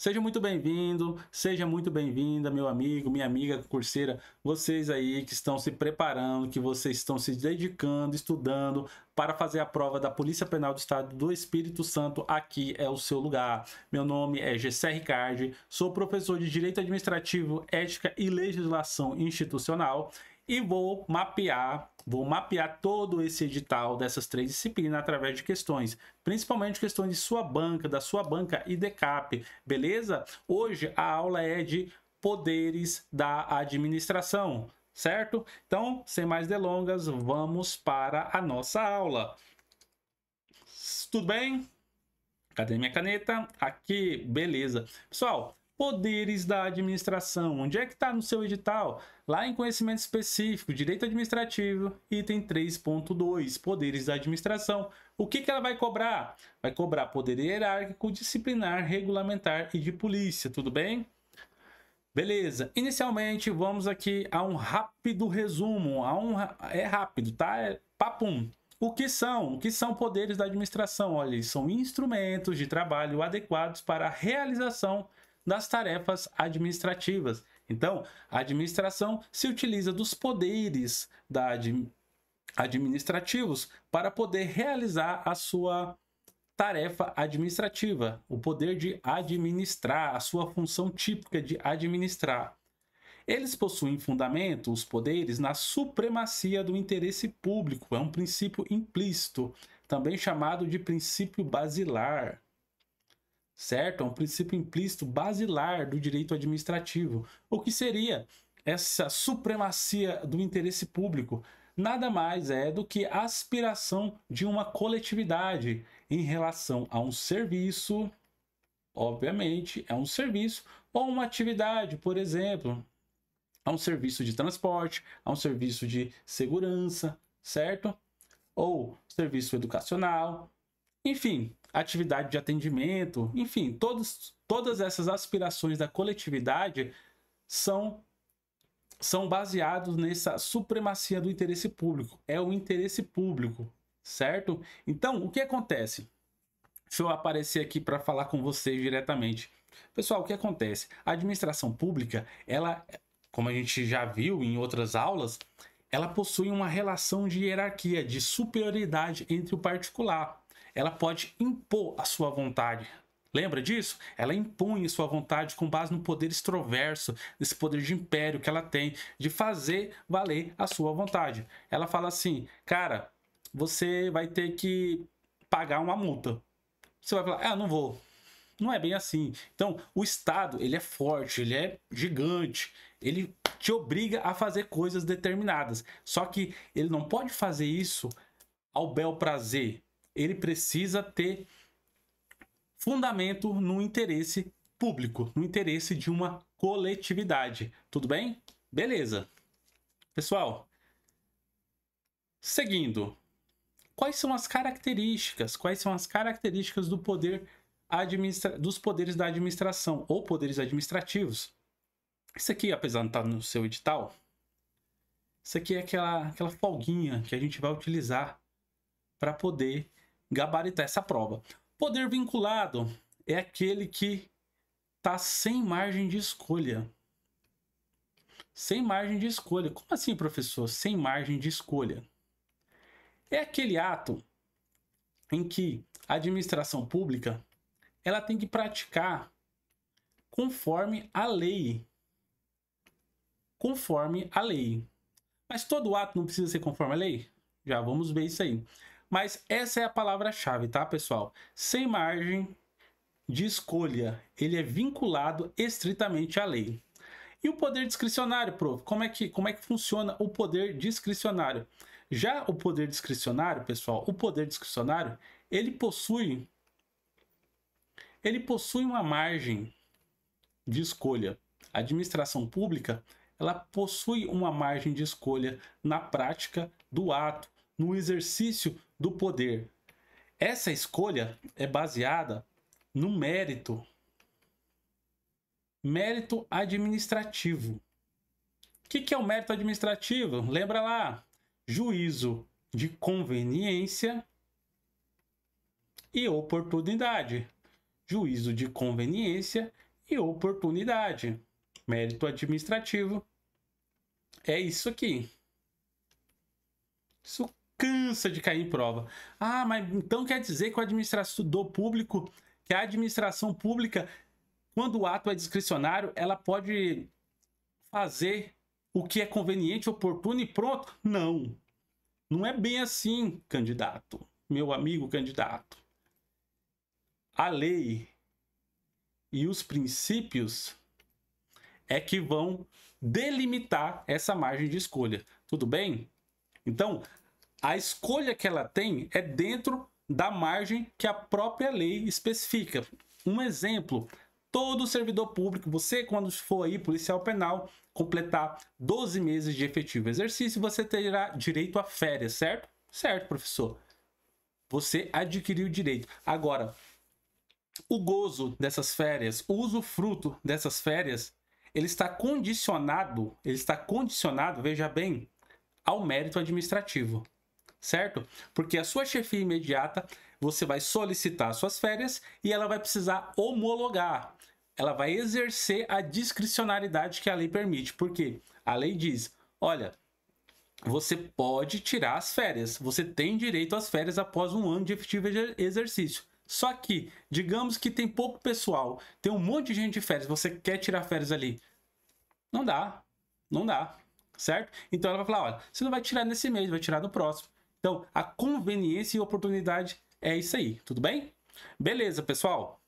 Seja muito bem-vindo, seja muito bem-vinda, meu amigo, minha amiga curseira, vocês aí que estão se preparando, que vocês estão se dedicando, estudando para fazer a prova da Polícia Penal do Estado do Espírito Santo, aqui é o seu lugar. Meu nome é Gessé Ricardi, sou professor de Direito Administrativo, Ética e Legislação Institucional e vou mapear todo esse edital dessas três disciplinas através de questões, principalmente questões de sua banca, da sua banca IDCAP, beleza? Hoje a aula é de poderes da administração, certo? Então, sem mais delongas, vamos para a nossa aula. Tudo bem? Cadê minha caneta? Aqui, beleza. Pessoal, poderes da administração. Onde é que está no seu edital? Lá em conhecimento específico, direito administrativo, item 3.2, poderes da administração. O que ela vai cobrar? Vai cobrar poder hierárquico, disciplinar, regulamentar e de polícia, tudo bem? Beleza. Inicialmente, vamos aqui a um rápido resumo. É rápido, tá? É papum. O que são poderes da administração? Olha, eles são instrumentos de trabalho adequados para a realização das tarefas administrativas. Então, a administração se utiliza dos poderes administrativos para poder realizar a sua tarefa administrativa, o poder de administrar, a sua função típica de administrar. Eles possuem fundamento, os poderes, na supremacia do interesse público. É um princípio implícito, também chamado de princípio basilar. Certo? É um princípio implícito basilar do direito administrativo. O que seria essa supremacia do interesse público? Nada mais é do que a aspiração de uma coletividade em relação a um serviço, obviamente, é um serviço, ou uma atividade, por exemplo, a um serviço de transporte, a um serviço de segurança, certo? Ou serviço educacional, enfim, atividade de atendimento, enfim, todas essas aspirações da coletividade são baseados nessa supremacia do interesse público. É o interesse público, certo? Então, o que acontece? Deixa eu aparecer aqui para falar com vocês diretamente. Pessoal, o que acontece? A administração pública, ela, como a gente já viu em outras aulas, ela possui uma relação de hierarquia, de superioridade entre o particular. Ela pode impor a sua vontade. Lembra disso? Ela impõe sua vontade com base no poder extroverso, nesse poder de império que ela tem, de fazer valer a sua vontade. Ela fala assim, cara, você vai ter que pagar uma multa. Você vai falar, não vou. Não é bem assim. Então, o Estado, ele é forte, ele é gigante, ele te obriga a fazer coisas determinadas. Só que ele não pode fazer isso ao bel prazer. Ele precisa ter fundamento no interesse público, no interesse de uma coletividade. Tudo bem? Beleza. Pessoal, seguindo. Quais são as características? Quais são as características do poder dos poderes da administração ou poderes administrativos? Isso aqui, apesar de estar no seu edital, isso aqui é aquela folguinha que a gente vai utilizar para poder gabaritar essa prova. Poder vinculado é aquele que está sem margem de escolha. Sem margem de escolha. Como assim, professor? Sem margem de escolha. É aquele ato em que a administração pública ela tem que praticar conforme a lei. Conforme a lei. Mas todo ato não precisa ser conforme a lei? Já vamos ver isso aí. Mas essa é a palavra-chave, tá, pessoal? Sem margem de escolha. Ele é vinculado estritamente à lei. E o poder discricionário, prof? Como é que funciona o poder discricionário? Já o poder discricionário, pessoal, o poder discricionário, ele possui uma margem de escolha. A administração pública, ela possui uma margem de escolha na prática do ato, no exercício do poder. Essa escolha é baseada no mérito administrativo. O que é o mérito administrativo? Lembra lá, juízo de conveniência e oportunidade. Juízo de conveniência e oportunidade. Mérito administrativo é isso aqui. Isso cansa de cair em prova. Ah, mas então quer dizer que o administrador público, que a administração pública, quando o ato é discricionário, ela pode fazer o que é conveniente, oportuno e pronto? Não. Não é bem assim, candidato. Meu amigo candidato. A lei e os princípios é que vão delimitar essa margem de escolha. Tudo bem? Então, a escolha que ela tem é dentro da margem que a própria lei especifica. Um exemplo, todo servidor público, você quando for aí policial penal, completar 12 meses de efetivo exercício, você terá direito a férias, certo? Certo, professor. Você adquiriu o direito. Agora, o gozo dessas férias, o usufruto dessas férias, ele está condicionado, veja bem, ao mérito administrativo, certo? Porque a sua chefia imediata, você vai solicitar suas férias e ela vai precisar homologar. Ela vai exercer a discricionariedade que a lei permite. Porque a lei diz, olha, você pode tirar as férias, você tem direito às férias após um ano de efetivo exercício. Só que, digamos que tem pouco pessoal, tem um monte de gente de férias, você quer tirar férias ali. Não dá, não dá, certo? Então ela vai falar, olha, você não vai tirar nesse mês, vai tirar no próximo. Então, a conveniência e oportunidade é isso aí, tudo bem? Beleza, pessoal?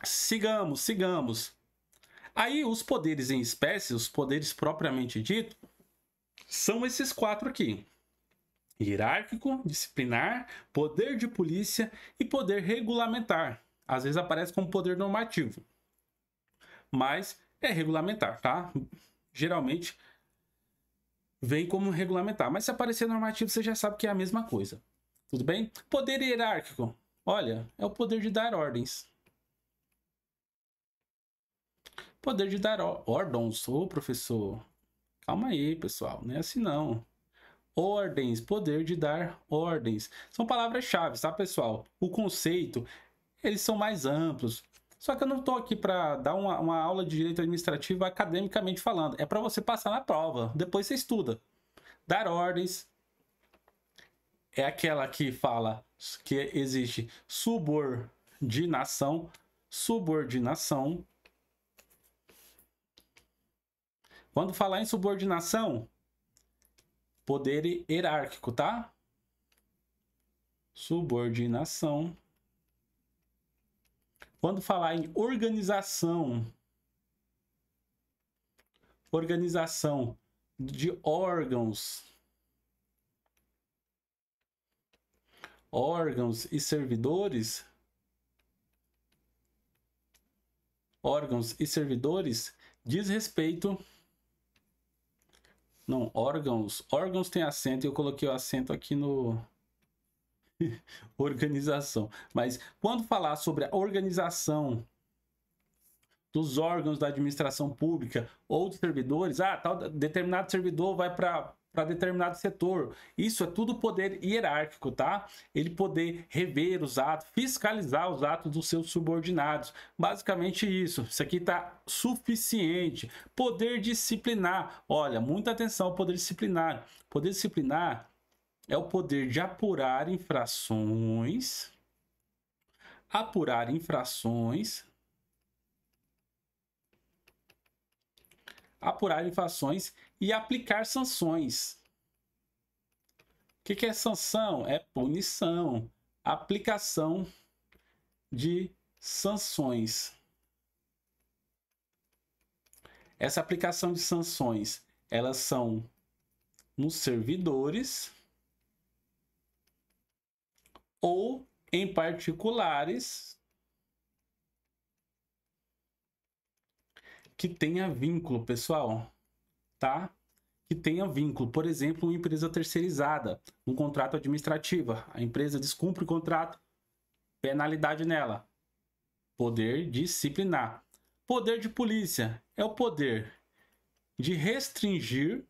Sigamos, sigamos. Aí, os poderes em espécie, os poderes propriamente dito, são esses 4 aqui. Hierárquico, disciplinar, poder de polícia e poder regulamentar. Às vezes aparece como poder normativo, mas é regulamentar, tá? Geralmente vem como regulamentar, mas se aparecer normativo você já sabe que é a mesma coisa. Tudo bem? Poder hierárquico. Olha, é o poder de dar ordens. Poder de dar ordens. Ô, professor, calma aí, pessoal, não é assim não. Ordens, poder de dar ordens. São palavras-chave, tá, pessoal? O conceito, eles são mais amplos. Só que eu não estou aqui para dar uma aula de direito administrativo academicamente falando. É para você passar na prova. Depois você estuda. Dar ordens é aquela que fala que existe subordinação. Subordinação. Quando falar em subordinação, poder hierárquico, tá? Subordinação. Quando falar em organização, organização de órgãos e servidores, diz respeito. Não, órgãos tem acento e eu coloquei o acento aqui no organização. Mas quando falar sobre a organização dos órgãos da administração pública ou dos servidores, tal determinado servidor vai para determinado setor. Isso é tudo poder hierárquico, tá? Ele poder rever os atos, fiscalizar os atos dos seus subordinados. Basicamente isso. Isso aqui tá suficiente. Poder disciplinar. Olha, muita atenção ao poder disciplinar. Poder disciplinar é o poder de apurar infrações, e aplicar sanções. O que é sanção? É punição. Aplicação de sanções. Essa aplicação de sanções, elas são nos servidores ou em particulares que tenha vínculo, pessoal, tá? Que tenha vínculo, por exemplo, uma empresa terceirizada, um contrato administrativo, a empresa descumpre o contrato, penalidade nela, poder disciplinar. Poder de polícia é o poder de restringir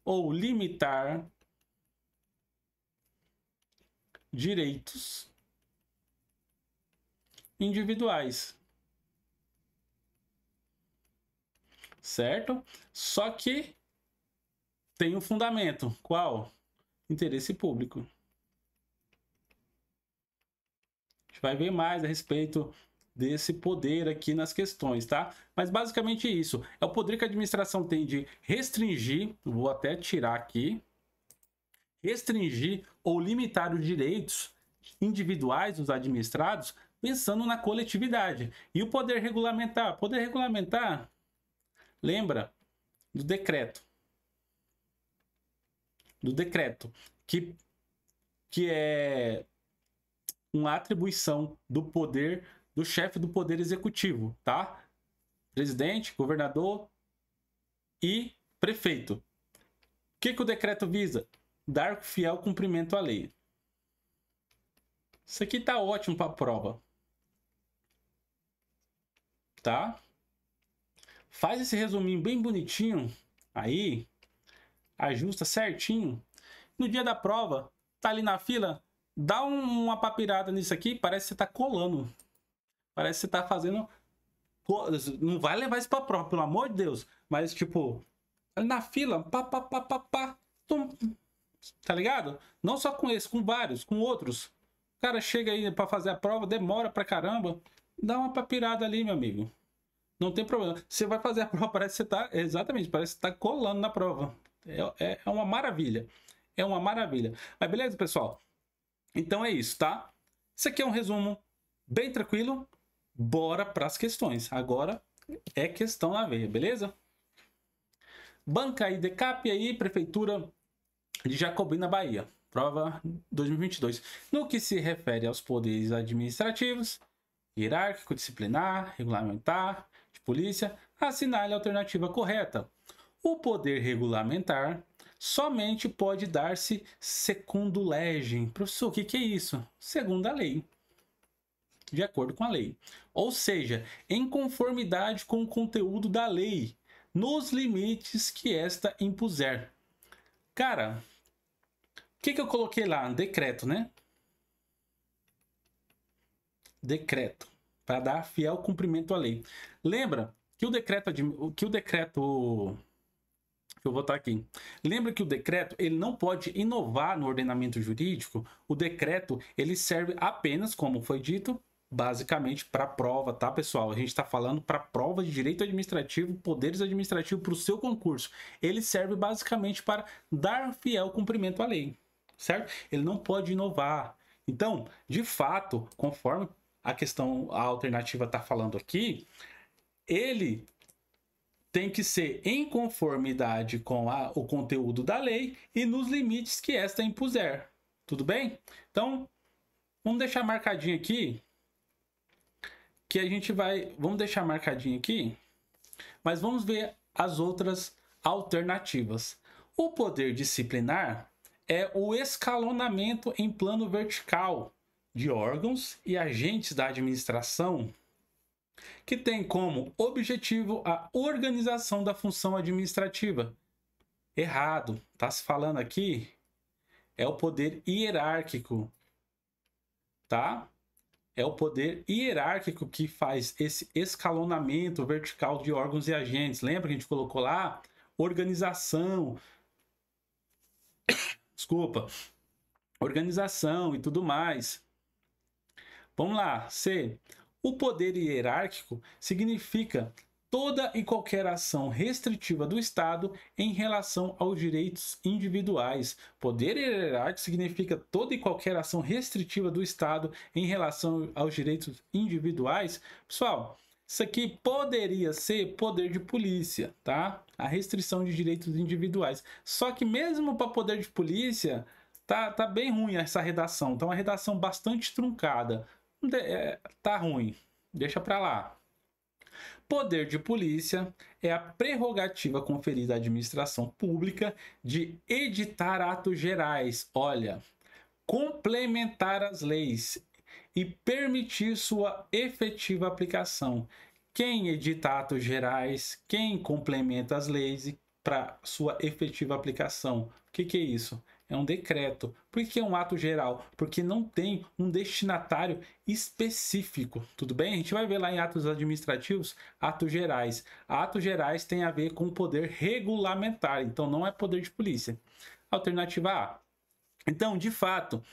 ou limitar direitos individuais. Certo? Só que tem um fundamento. Qual? Interesse público. A gente vai ver mais a respeito desse poder aqui nas questões, tá? Mas basicamente isso. É o poder que a administração tem de restringir, vou até tirar aqui, restringir ou limitar os direitos individuais dos administrados, pensando na coletividade. E o poder regulamentar? Poder regulamentar, lembra do decreto. Do decreto, que é uma atribuição do poder do chefe do poder executivo, tá? Presidente, governador e prefeito. O que o decreto visa? Dar fiel cumprimento à lei. Isso aqui tá ótimo para a prova. Tá? Faz esse resuminho bem bonitinho aí, ajusta certinho. No dia da prova, tá ali na fila, dá uma papirada nisso aqui, parece que você tá colando. Parece que você tá fazendo... Não vai levar isso pra prova, pelo amor de Deus. Mas, tipo, na fila, pá, tá ligado? Não só com esse, com vários, com outros. O cara chega aí pra fazer a prova, demora pra caramba. Dá uma papirada ali, meu amigo. Não tem problema. Você vai fazer a prova, parece que você tá... Exatamente, parece que você tá colando na prova. É uma maravilha. É uma maravilha. Mas beleza, pessoal? Então é isso, tá? Isso aqui é um resumo bem tranquilo. Bora para as questões. Agora é questão na veia, beleza? Banca IDECAP aí, Prefeitura de Jacobina, Bahia. Prova 2022. No que se refere aos poderes administrativos, hierárquico, disciplinar, regulamentar, de polícia, assinale a alternativa correta. O poder regulamentar somente pode dar-se segundo legem. Professor, o que é isso? Segundo a lei. De acordo com a lei. Ou seja, em conformidade com o conteúdo da lei, nos limites que esta impuser. Cara, o que eu coloquei lá? Decreto, né? Decreto. Para dar fiel cumprimento à lei. Lembra que o decreto... Eu vou botar aqui. Lembra que o decreto ele não pode inovar no ordenamento jurídico. O decreto ele serve apenas, como foi dito, basicamente para prova, tá, pessoal? A gente está falando para prova de direito administrativo, poderes administrativos para o seu concurso. Ele serve basicamente para dar fiel cumprimento à lei, certo? Ele não pode inovar. Então, de fato, conforme a alternativa está falando aqui, ele tem que ser em conformidade com o conteúdo da lei e nos limites que esta impuser. Tudo bem? Então, vamos deixar marcadinho aqui que a gente vai... Vamos deixar marcadinho aqui, mas vamos ver as outras alternativas. O poder disciplinar é o escalonamento em plano vertical de órgãos e agentes da administração que tem como objetivo a organização da função administrativa. Errado. Tá se falando aqui é o poder hierárquico, tá? É o poder hierárquico que faz esse escalonamento vertical de órgãos e agentes. Lembra que a gente colocou lá? Organização. Desculpa. Organização e tudo mais. Vamos lá. C. O poder hierárquico significa toda e qualquer ação restritiva do Estado em relação aos direitos individuais. Poder hierárquico significa toda e qualquer ação restritiva do Estado em relação aos direitos individuais. Pessoal, isso aqui poderia ser poder de polícia, tá? A restrição de direitos individuais. Só que mesmo para poder de polícia, tá bem ruim essa redação. Tá uma redação bastante truncada. Tá ruim. Deixa para lá. Poder de polícia é a prerrogativa conferida à administração pública de editar atos gerais, olha, complementar as leis e permitir sua efetiva aplicação. Quem edita atos gerais, quem complementa as leis para sua efetiva aplicação? O que é isso? É um decreto. Por que é um ato geral? Porque não tem um destinatário específico. Tudo bem? A gente vai ver lá em atos administrativos, atos gerais. Atos gerais tem a ver com o poder regulamentar. Então, não é poder de polícia. Alternativa A. Então, de fato,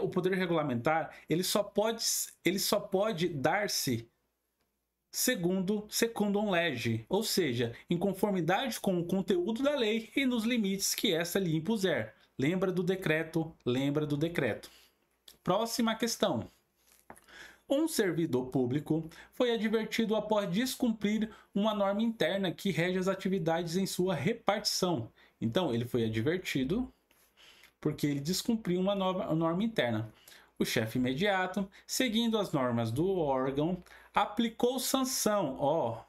o poder regulamentar ele só pode dar-se secundum lege, ou seja, em conformidade com o conteúdo da lei e nos limites que essa lhe impuser. Lembra do decreto, lembra do decreto. Próxima questão. Um servidor público foi advertido após descumprir uma norma interna que rege as atividades em sua repartição. Então, ele foi advertido porque ele descumpriu uma norma interna. O chefe imediato, seguindo as normas do órgão, aplicou sanção,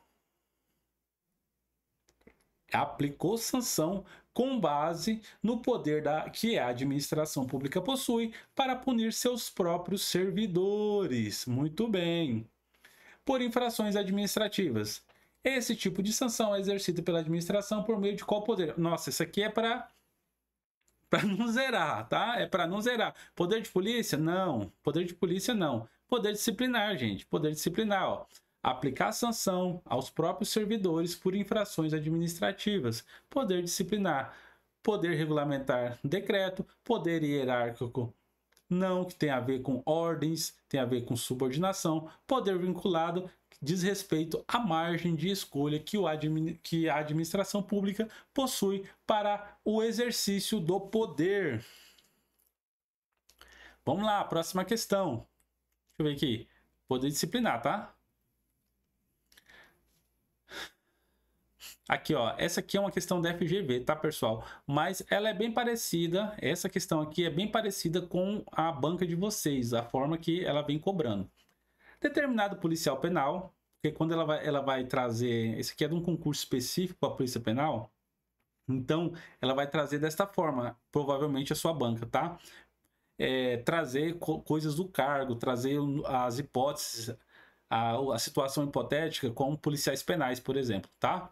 aplicou sanção com base no poder que a administração pública possui para punir seus próprios servidores. Muito bem. Por infrações administrativas. Esse tipo de sanção é exercida pela administração por meio de qual poder? Nossa, isso aqui é para não zerar, tá? É para não zerar. Poder de polícia? Não. Poder de polícia, não. Poder disciplinar, gente. Poder disciplinar, ó. Aplicar sanção aos próprios servidores por infrações administrativas. Poder disciplinar. Poder regulamentar, decreto. Poder hierárquico, não, que tem a ver com ordens, tem a ver com subordinação. Poder vinculado diz respeito à margem de escolha que a administração pública possui para o exercício do poder. Vamos lá, próxima questão. Deixa eu ver aqui. Poder disciplinar, tá? Aqui, ó, essa aqui é uma questão da FGV, tá, pessoal? Mas ela é bem parecida, essa questão aqui é bem parecida com a banca de vocês, a forma que ela vem cobrando. Determinado policial penal, porque quando ela vai trazer, esse aqui é de um concurso específico para a Polícia Penal, então ela vai trazer desta forma, provavelmente a sua banca, tá? Trazer coisas do cargo, trazer as hipóteses, a situação hipotética com policiais penais, por exemplo, tá?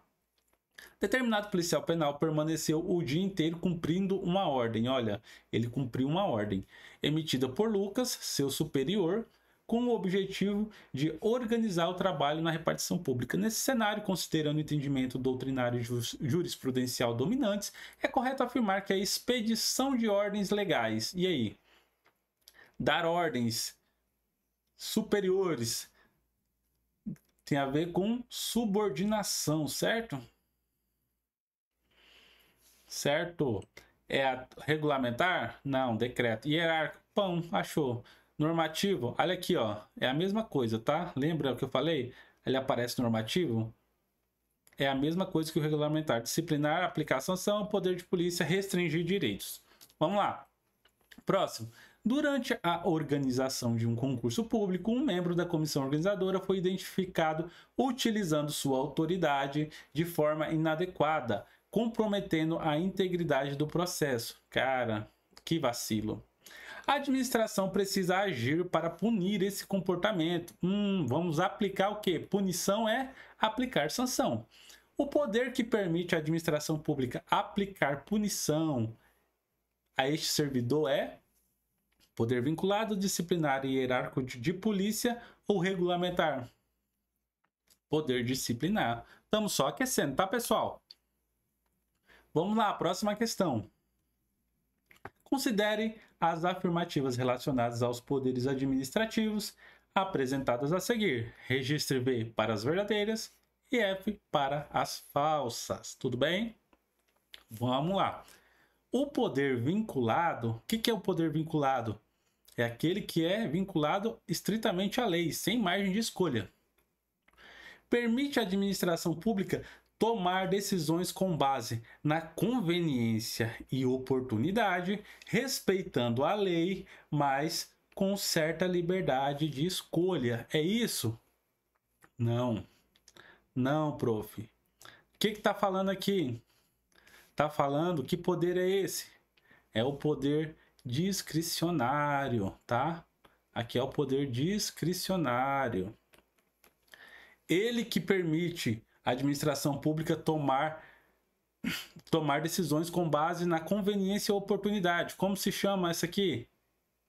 Determinado policial penal permaneceu o dia inteiro cumprindo uma ordem. Olha, ele cumpriu uma ordem emitida por Lucas, seu superior, com o objetivo de organizar o trabalho na repartição pública. Nesse cenário, considerando o entendimento doutrinário e jurisprudencial dominantes, é correto afirmar que a expedição de ordens legais, e aí? Dar ordens superiores tem a ver com subordinação, certo? Certo? É regulamentar? Não, decreto. Hierárquico? Pão, achou. Normativo? Olha aqui, ó. É a mesma coisa, tá? Lembra o que eu falei? Ele aparece normativo? É a mesma coisa que o regulamentar. Disciplinar, aplicar sanção, poder de polícia, restringir direitos. Vamos lá. Próximo. Durante a organização de um concurso público, um membro da comissão organizadora foi identificado utilizando sua autoridade de forma inadequada, comprometendo a integridade do processo. Cara, que vacilo. A administração precisa agir para punir esse comportamento. Vamos aplicar o quê? Punição é aplicar sanção. O poder que permite à administração pública aplicar punição a este servidor é poder vinculado, disciplinar e hierárquico de polícia ou regulamentar. Poder disciplinar. Estamos só aquecendo, tá, pessoal? Vamos lá, próxima questão. Considere as afirmativas relacionadas aos poderes administrativos apresentadas a seguir. Registre V para as verdadeiras e F para as falsas. Tudo bem? Vamos lá. O poder vinculado, o que é o poder vinculado? É aquele que é vinculado estritamente à lei, sem margem de escolha. Permite à administração pública tomar decisões com base na conveniência e oportunidade, respeitando a lei, mas com certa liberdade de escolha. É isso? Não. Não, prof. O que está falando aqui? Está falando que poder é esse? É o poder discricionário, tá? Aqui é o poder discricionário. Ele que permite a administração pública tomar tomar decisões com base na conveniência e oportunidade. Como se chama essa aqui?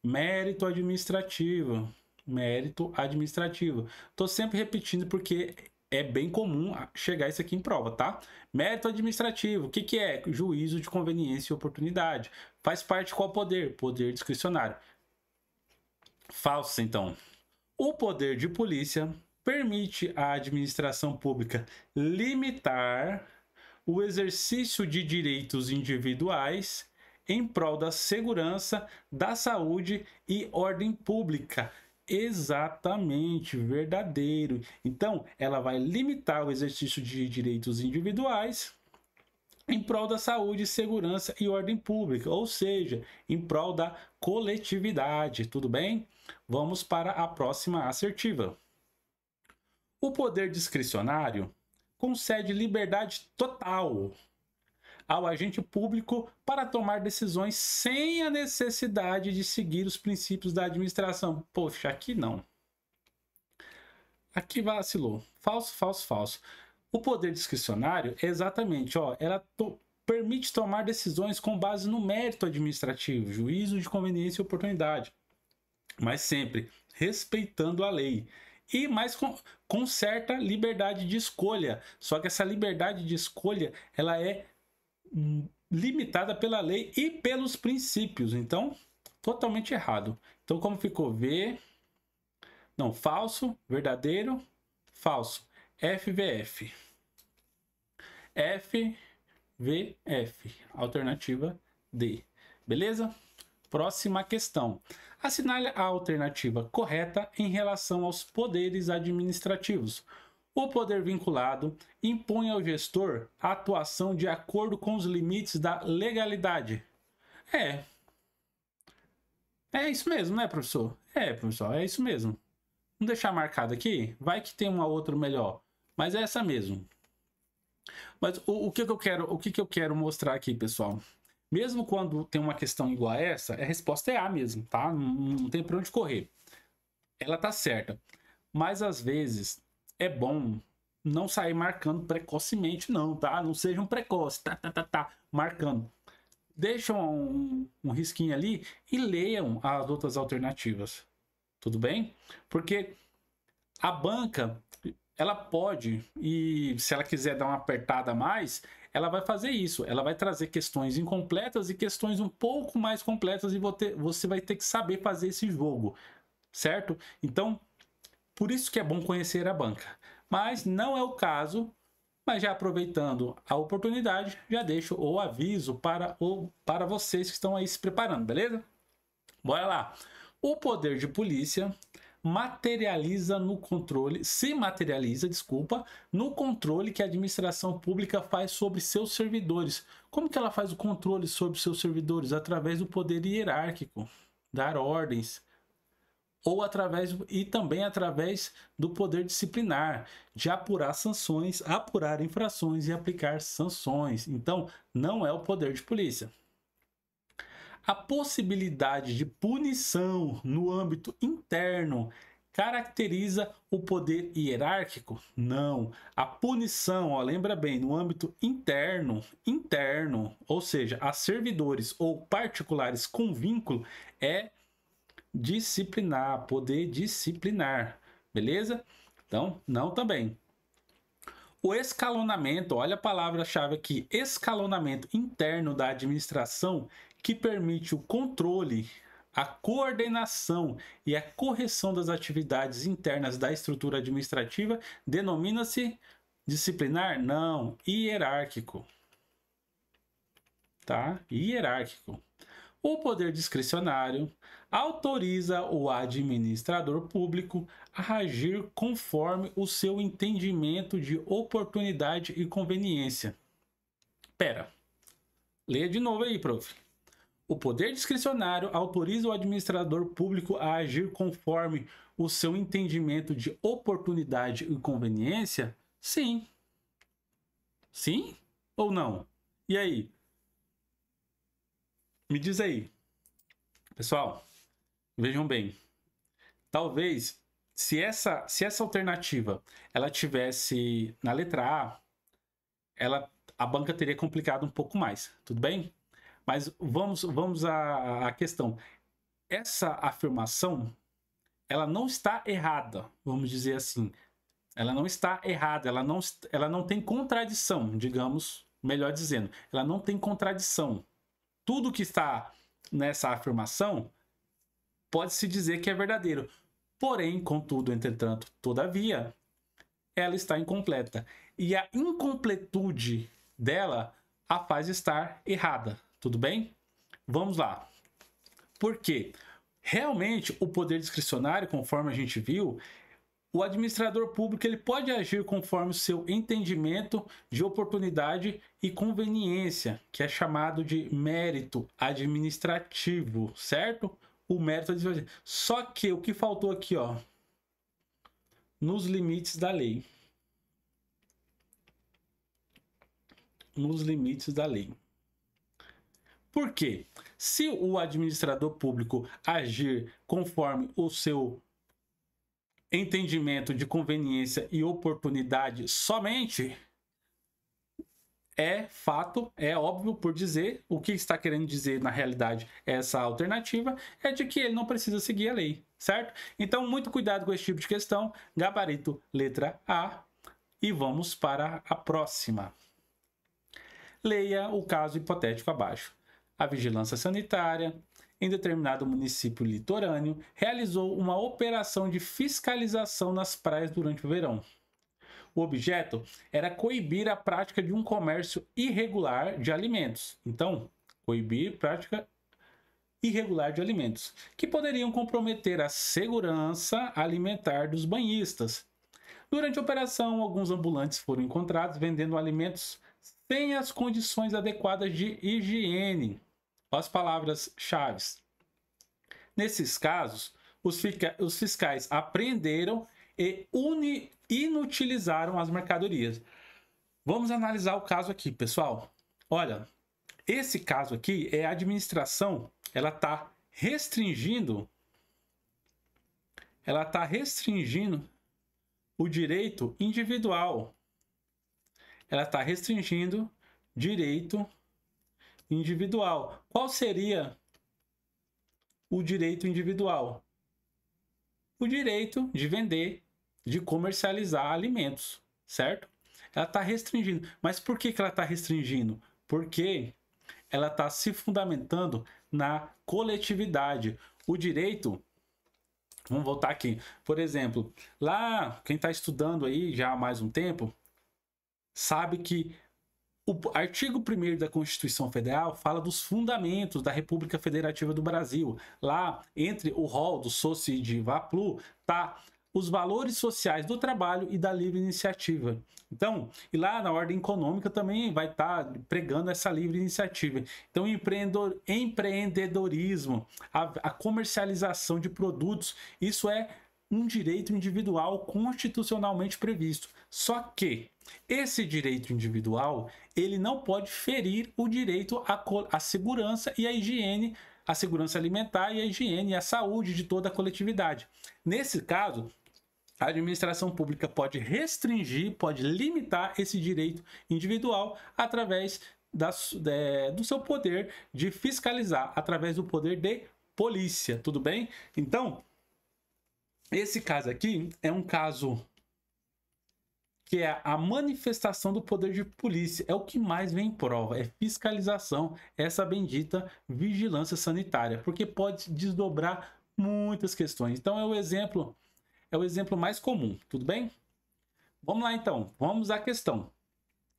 Mérito administrativo. Mérito administrativo. Estou sempre repetindo porque é bem comum chegar isso aqui em prova, tá? Mérito administrativo. O que, que é? Juízo de conveniência e oportunidade. Faz parte de qual poder? Poder discricionário. Falso, então. O poder de polícia permite à administração pública limitar o exercício de direitos individuais em prol da segurança, da saúde e ordem pública. Exatamente, verdadeiro. Então, ela vai limitar o exercício de direitos individuais em prol da saúde, segurança e ordem pública, ou seja, em prol da coletividade, tudo bem? Vamos para a próxima assertiva. O poder discricionário concede liberdade total ao agente público para tomar decisões sem a necessidade de seguir os princípios da administração. Poxa, aqui não. Aqui vacilou. Falso, falso, falso. O poder discricionário é exatamente, ó, ela permite tomar decisões com base no mérito administrativo, juízo de conveniência e oportunidade, mas sempre respeitando a lei. E mais com certa liberdade de escolha. Só que essa liberdade de escolha, ela é limitada pela lei e pelos princípios. Então, totalmente errado. Então, como ficou? V... Não, falso, verdadeiro, falso. FVF. FVF. Alternativa D. Beleza? Próxima questão. Assinale a alternativa correta em relação aos poderes administrativos. O poder vinculado impõe ao gestor a atuação de acordo com os limites da legalidade. É isso mesmo, né, professor? Professor, é isso mesmo. Vamos deixar marcado aqui? Vai que tem uma outra melhor. Mas é essa mesmo. Mas o que eu quero mostrar aqui, pessoal? Mesmo quando tem uma questão igual a essa, a resposta é A mesmo, tá? Não tem para onde correr. Ela tá certa. Mas às vezes é bom não sair marcando precocemente, não, tá? Não sejam precoces, marcando. Deixam um risquinho ali e leiam as outras alternativas. Tudo bem? Porque a banca, ela pode, e se ela quiser dar uma apertada a mais, ela vai fazer isso. Ela vai trazer questões incompletas e questões um pouco mais completas e você vai ter que saber fazer esse jogo, certo? Então, por isso que é bom conhecer a banca. Mas não é o caso, mas já aproveitando a oportunidade, já deixo o aviso para vocês que estão aí se preparando, beleza? Bora lá. O poder de polícia se materializa, no controle que a administração pública faz sobre seus servidores. Como que ela faz o controle sobre seus servidores? Através do poder hierárquico, dar ordens, e também através do poder disciplinar, de apurar sanções, apurar infrações e aplicar sanções. Então, não é o poder de polícia. A possibilidade de punição no âmbito interno caracteriza o poder hierárquico? Não. A punição, ó, lembra bem, no âmbito interno, ou seja, a servidores ou particulares com vínculo, é disciplinar, poder disciplinar, beleza? Então, não também. O escalonamento, olha a palavra-chave aqui, escalonamento interno da administração, que permite o controle, a coordenação e a correção das atividades internas da estrutura administrativa, denomina-se disciplinar? Não, hierárquico. Tá? Hierárquico. O poder discricionário autoriza o administrador público a agir conforme o seu entendimento de oportunidade e conveniência. Pera, leia de novo aí, prof. O poder discricionário autoriza o administrador público a agir conforme o seu entendimento de oportunidade e conveniência? Sim. Sim ou não? E aí? Me diz aí. Pessoal, vejam bem. Talvez, se essa alternativa ela tivesse na letra A, a banca teria complicado um pouco mais, tudo bem? Mas vamos à questão. Essa afirmação, ela não está errada, vamos dizer assim. Ela não está errada, ela não tem contradição, digamos, melhor dizendo. Ela não tem contradição. Tudo que está nessa afirmação pode-se dizer que é verdadeiro. Porém, contudo, entretanto, todavia, ela está incompleta. E a incompletude dela a faz estar errada. Tudo bem? Vamos lá. Por quê? Realmente, o poder discricionário, conforme a gente viu, o administrador público ele pode agir conforme o seu entendimento de oportunidade e conveniência, que é chamado de mérito administrativo, certo? O mérito administrativo. Só que o que faltou aqui, ó, nos limites da lei. Nos limites da lei. Por quê? Se o administrador público agir conforme o seu entendimento de conveniência e oportunidade somente, é fato, é óbvio por dizer, o que está querendo dizer na realidade essa alternativa é de que ele não precisa seguir a lei, certo? Então, muito cuidado com esse tipo de questão. Gabarito letra A. E vamos para a próxima. Leia o caso hipotético abaixo. A vigilância sanitária, em determinado município litorâneo, realizou uma operação de fiscalização nas praias durante o verão. O objeto era coibir a prática de um comércio irregular de alimentos. Então, coibir prática irregular de alimentos, que poderiam comprometer a segurança alimentar dos banhistas. Durante a operação, alguns ambulantes foram encontrados vendendo alimentos sem as condições adequadas de higiene. As palavras-chave. Nesses casos, os fiscais apreenderam e inutilizaram as mercadorias. Vamos analisar o caso aqui, pessoal. Olha, esse caso aqui é a administração, ela está restringindo o direito individual. Ela está restringindo direito individual. Qual seria o direito individual? O direito de vender, de comercializar alimentos, certo? Ela está restringindo. Mas por que ela está restringindo? Porque ela está se fundamentando na coletividade. O direito, vamos voltar aqui. Por exemplo, lá, quem está estudando aí já há mais um tempo, sabe que o artigo 1º da Constituição Federal fala dos fundamentos da República Federativa do Brasil. Lá, entre o rol do Soci de Vaplu, tá os valores sociais do trabalho e da livre iniciativa. Então, e lá na ordem econômica também vai estar pregando essa livre iniciativa. Então, empreendedorismo, a comercialização de produtos, isso é um direito individual constitucionalmente previsto. Só que esse direito individual, ele não pode ferir o direito à segurança e à higiene, à segurança alimentar e à higiene e à saúde de toda a coletividade. Nesse caso, a administração pública pode restringir, pode limitar esse direito individual através do seu poder de fiscalizar, através do poder de polícia, tudo bem? Então, esse caso aqui é um caso que é a manifestação do poder de polícia, é o que mais vem em prova, é fiscalização, essa bendita vigilância sanitária, porque pode desdobrar muitas questões. Então é o exemplo mais comum, tudo bem? Vamos lá então, vamos à questão.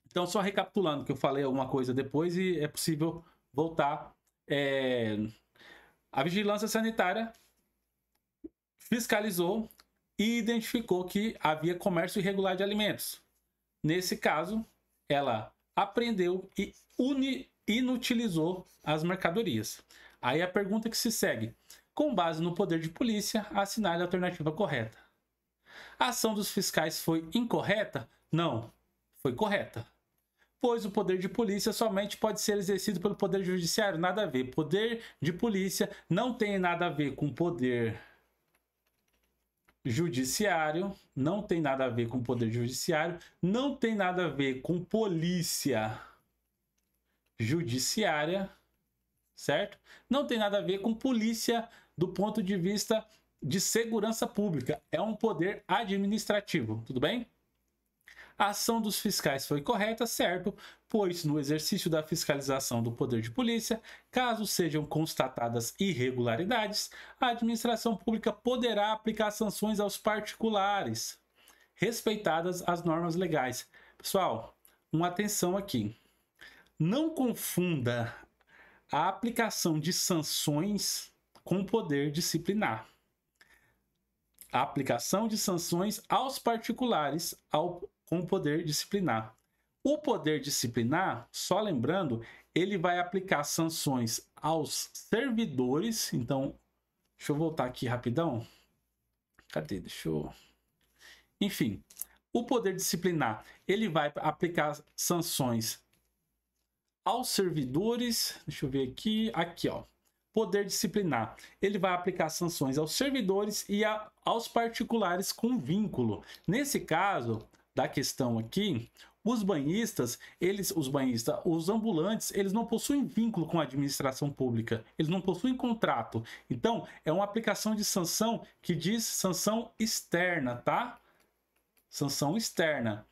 Então só recapitulando que eu falei alguma coisa depois e é possível voltar. A vigilância sanitária fiscalizou e identificou que havia comércio irregular de alimentos. Nesse caso, ela apreendeu e inutilizou as mercadorias. Aí a pergunta que se segue: com base no poder de polícia, assinale a alternativa correta. A ação dos fiscais foi incorreta? Não, foi correta. Pois o poder de polícia somente pode ser exercido pelo poder judiciário? Nada a ver. Poder de polícia não tem nada a ver com poder judiciário, não tem nada a ver com poder judiciário, não tem nada a ver com polícia. judiciária, certo? Não tem nada a ver com polícia do ponto de vista de segurança pública. É um poder administrativo, tudo bem? A ação dos fiscais foi correta, certo? Pois no exercício da fiscalização do poder de polícia, caso sejam constatadas irregularidades, a administração pública poderá aplicar sanções aos particulares, respeitadas as normas legais. Pessoal, uma atenção aqui. Não confunda a aplicação de sanções com poder disciplinar. A aplicação de sanções aos particulares com poder disciplinar. O poder disciplinar, só lembrando, ele vai aplicar sanções aos servidores. Então, deixa eu voltar aqui rapidão. Cadê? Enfim, o poder disciplinar, ele vai aplicar sanções aos servidores. Deixa eu ver aqui. Aqui, ó. Poder disciplinar, ele vai aplicar sanções aos servidores e aos particulares com vínculo. Nesse caso da questão aqui, os banhistas, os ambulantes, eles não possuem vínculo com a administração pública, eles não possuem contrato. Então, é uma aplicação de sanção que diz sanção externa, tá? Sanção externa.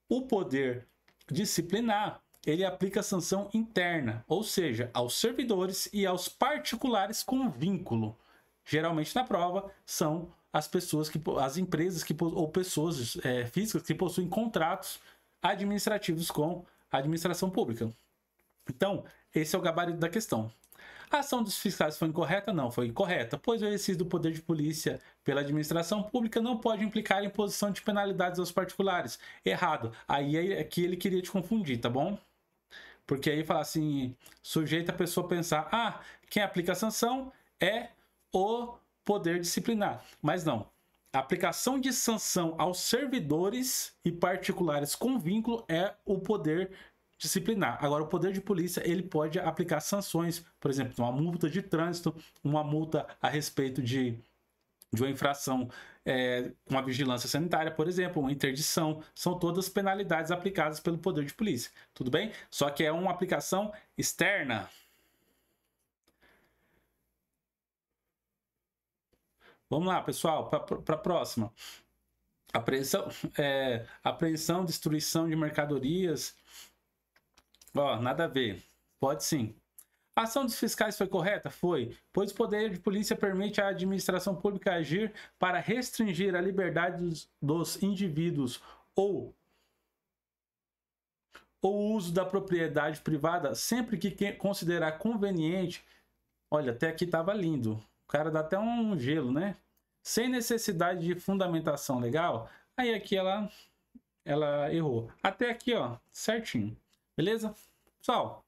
O poder disciplinar, ele aplica sanção interna, ou seja, aos servidores e aos particulares com vínculo. Geralmente na prova são as empresas ou pessoas físicas que possuem contratos administrativos com a administração pública. Então, esse é o gabarito da questão. A ação dos fiscais foi incorreta? Não, foi incorreta, pois o exercício do poder de polícia pela administração pública não pode implicar imposição de penalidades aos particulares. Errado. Aí aqui ele queria te confundir, tá bom? Porque aí fala assim, sujeita a pessoa a pensar, quem aplica a sanção é o poder disciplinar. Mas não. A aplicação de sanção aos servidores e particulares com vínculo é o poder disciplinar. Agora, o poder de polícia, ele pode aplicar sanções, por exemplo, uma multa de trânsito, uma multa a respeito de uma infração com a vigilância sanitária, por exemplo, uma interdição, são todas penalidades aplicadas pelo poder de polícia, tudo bem? Só que é uma aplicação externa. Vamos lá, pessoal, para a próxima. Apreensão, destruição de mercadorias. Nada a ver. Pode sim. A ação dos fiscais foi correta? Foi, pois o poder de polícia permite à administração pública agir para restringir a liberdade dos indivíduos ou o uso da propriedade privada sempre que considerar conveniente. Olha, até aqui estava lindo. O cara dá até um gelo, né? Sem necessidade de fundamentação legal. Aí aqui ela errou. Até aqui, ó, certinho. Beleza? Pessoal,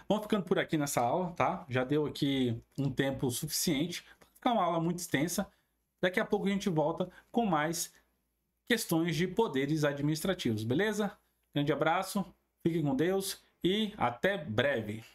vamos ficando por aqui nessa aula, tá? Já deu aqui um tempo suficiente para ficar uma aula muito extensa. Daqui a pouco a gente volta com mais questões de poderes administrativos, beleza? Grande abraço, fiquem com Deus e até breve.